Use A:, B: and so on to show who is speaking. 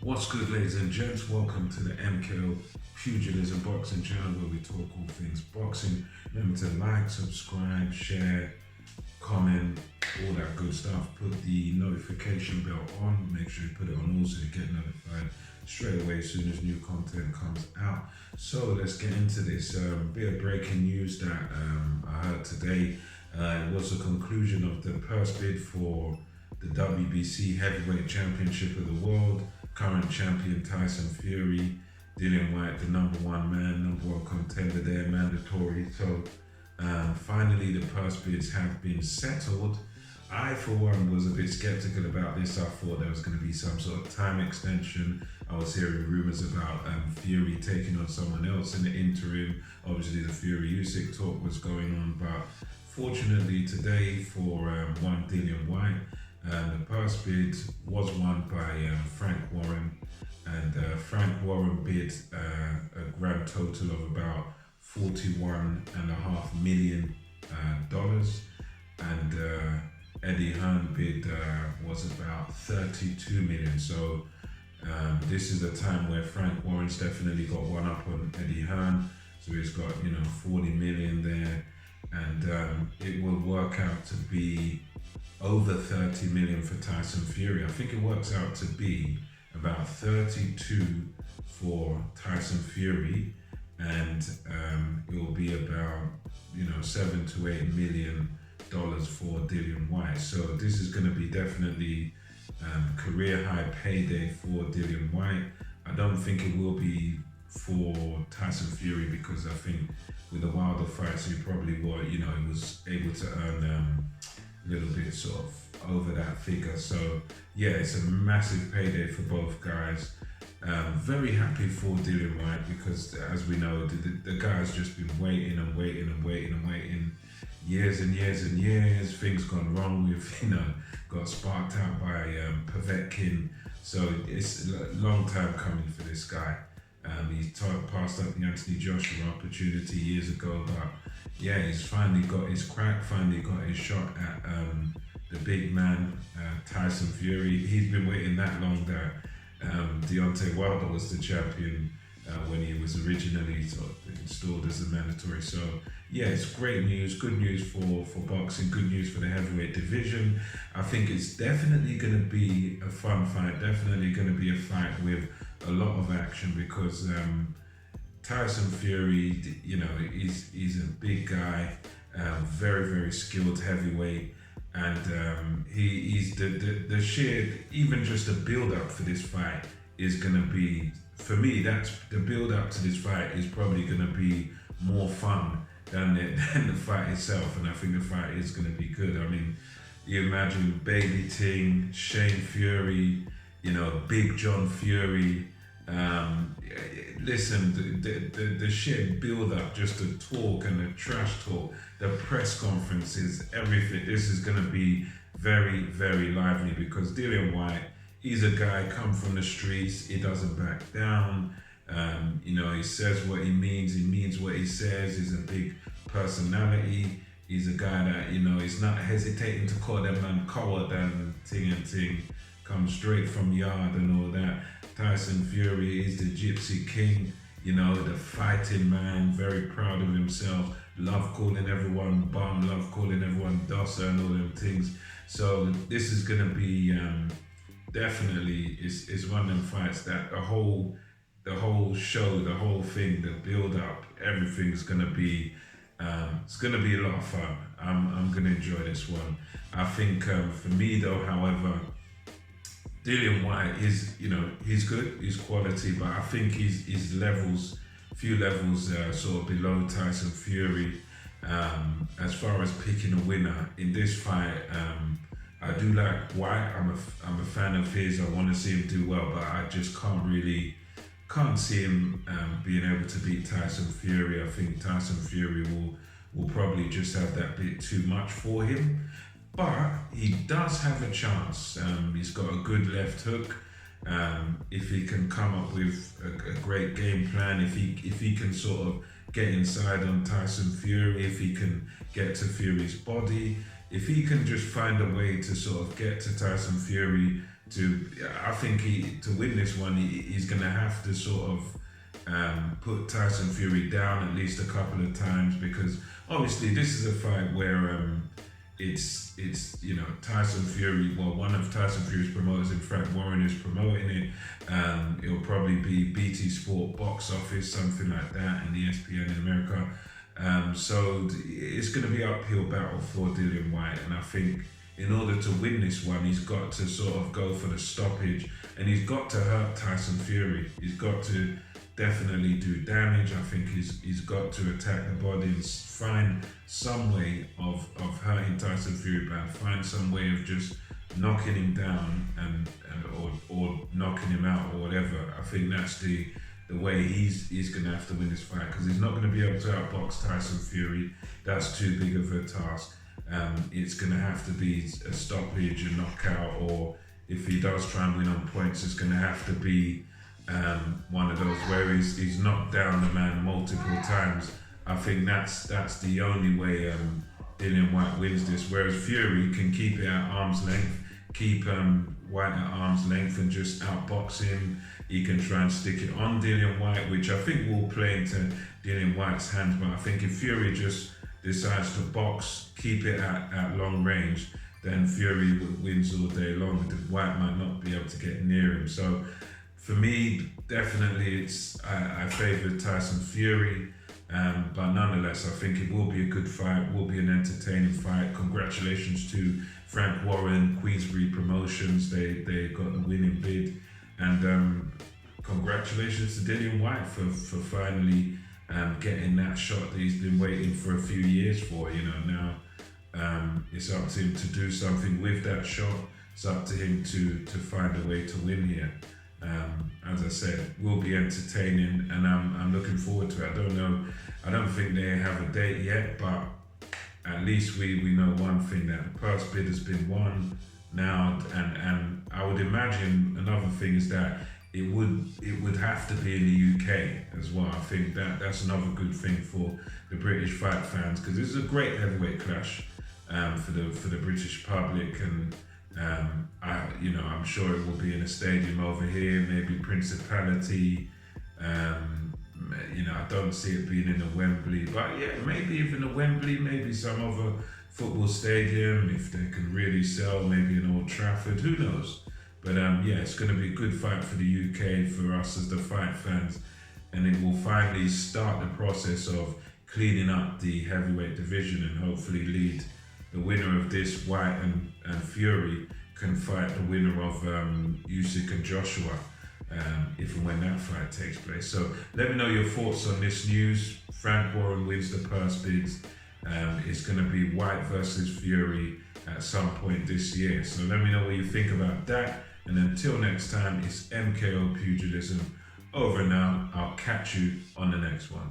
A: What's good, ladies and gents? Welcome to the MKO Pugilism Boxing channel where we talk all things boxing. Remember to like, subscribe, share, comment, all that good stuff. Put the notification bell on. Make sure you put it on all so you get notified straight away as soon as new content comes out. So let's get into this. Bit of breaking news that I heard today. It was the conclusion of the purse bid for the WBC Heavyweight Championship of the World. Current champion Tyson Fury, Dillian Whyte, the number one man, number one contender there, mandatory. So finally the purse bids have been settled. I, for one, was a bit skeptical about this. I thought there was going to be some sort of time extension. I was hearing rumors about Fury taking on someone else in the interim. Obviously the Fury-Usyk talk was going on, but fortunately today for one Dillian Whyte, the purse bid was won by Frank Warren, and Frank Warren bid a grand total of about $41.5 million, and Eddie Hearn bid was about $32 million. So this is a time where Frank Warren's definitely got one up on Eddie Hearn. So he's got 40 million there, and it will work out to be over 30 million for Tyson Fury. I think it works out to be about 32 for Tyson Fury, and it will be about $7 to $8 million for Dillian Whyte. So this is going to be definitely career high payday for Dillian Whyte. I don't think it will be for Tyson Fury, because I think with the Wilder fights he probably he was able to earn a little bit sort of over that figure. So yeah, it's a massive payday for both guys. Very happy for Dillian Whyte, because as we know, the guy's just been waiting and waiting and waiting and waiting years and years and years. Things gone wrong with, got sparked out by Povetkin. So it's a long time coming for this guy. He passed up the Anthony Joshua opportunity years ago, but yeah, he's finally got his crack, finally got his shot at the big man, Tyson Fury. He's been waiting that long that Deontay Wilder was the champion when he was originally sort of installed as a mandatory. So yeah, it's great news, good news for boxing, good news for the heavyweight division. I think it's definitely going to be a fun fight, definitely going to be a fight with a lot of action, because Tyson Fury, he's a big guy, very, very skilled heavyweight, and he's the sheer, even just the build up for this fight is going to be, for me, that's the build up to this fight is probably going to be more fun than the fight itself, and I think the fight is going to be good. I mean, you imagine Baby Ting, Shane Fury, Big John Fury. Listen, the sheer build up, just the talk and the trash talk, the press conferences, everything. This is going to be very, very lively, because Dillian Whyte, he's a guy come from the streets. He doesn't back down. He says what he means what he says. He's a big personality. He's a guy that, he's not hesitating to call that man coward and ting. Comes straight from yard and all that. Tyson Fury is the Gypsy King, the fighting man, very proud of himself, love calling everyone bum, love calling everyone dosser and all them things. So this is going to be definitely, it's one of them fights that the whole show, the whole thing, the build up, everything's going to be, it's going to be a lot of fun. I'm going to enjoy this one. I think for me though, however, Dillian Whyte is, he's good, he's quality, but I think he's few levels sort of below Tyson Fury. As far as picking a winner in this fight, I do like Whyte. I'm a fan of his. I want to see him do well, but I just can't see him being able to beat Tyson Fury. I think Tyson Fury will probably just have that bit too much for him. But he does have a chance. He's got a good left hook. If he can come up with a great game plan, if he can sort of get inside on Tyson Fury, if he can get to Fury's body, if he can just find a way to sort of get to Tyson Fury I think to win this one, he's going to have to sort of put Tyson Fury down at least a couple of times, because obviously this is a fight where it's Tyson Fury. Well, one of Tyson Fury's promoters, in Frank Warren, is promoting it. It'll probably be BT Sport Box Office, something like that, and ESPN in America. So it's going to be an uphill battle for Dillian Whyte, and I think in order to win this one, he's got to sort of go for the stoppage, and he's got to hurt Tyson Fury. He's got to definitely do damage. I think he's got to attack the body and find some way of hurting Tyson Fury, but find some way of just knocking him down or knocking him out or whatever. I think that's the way he's going to have to win this fight, because he's not going to be able to outbox Tyson Fury. That's too big of a task. It's going to have to be a stoppage, a knockout, or if he does try and win on points, it's going to have to be one of those where he's knocked down the man multiple times. I think that's the only way Dillian Whyte wins this. Whereas Fury can keep it at arm's length, keep Whyte at arm's length and just outbox him. He can try and stick it on Dillian Whyte, which I think will play into Dillian Whyte's hands. But I think if Fury just decides to box, keep it at long range, then Fury wins all day long. Whyte might not be able to get near him. So for me, definitely I favour Tyson Fury, but nonetheless, I think it will be a good fight, will be an entertaining fight. Congratulations to Frank Warren, Queensberry Promotions, they got the winning bid, and congratulations to Dillian Whyte for finally getting that shot that he's been waiting for a few years for. Now it's up to him to do something with that shot. It's up to him to find a way to win here. As I said, will be entertaining, and I'm looking forward to it. I don't think they have a date yet, but at least we know one thing, that the purse bid has been won now, and I would imagine another thing is that it would have to be in the UK as well. I think that's another good thing for the British fight fans, because this is a great heavyweight clash for the British public, and I'm sure it will be in a stadium over here, maybe Principality. I don't see it being in a Wembley, but yeah, maybe even a Wembley, maybe some other football stadium, if they can really sell, maybe an Old Trafford, who knows. But it's going to be a good fight for the UK, for us as the fight fans, and it will finally start the process of cleaning up the heavyweight division, and hopefully lead the winner of this, Whyte and Fury, can fight the winner of Usyk and Joshua, if and when that fight takes place. So let me know your thoughts on this news. Frank Warren wins the purse bids. It's going to be Whyte versus Fury at some point this year. So let me know what you think about that. And until next time, it's MKO Pugilism over and out. I'll catch you on the next one.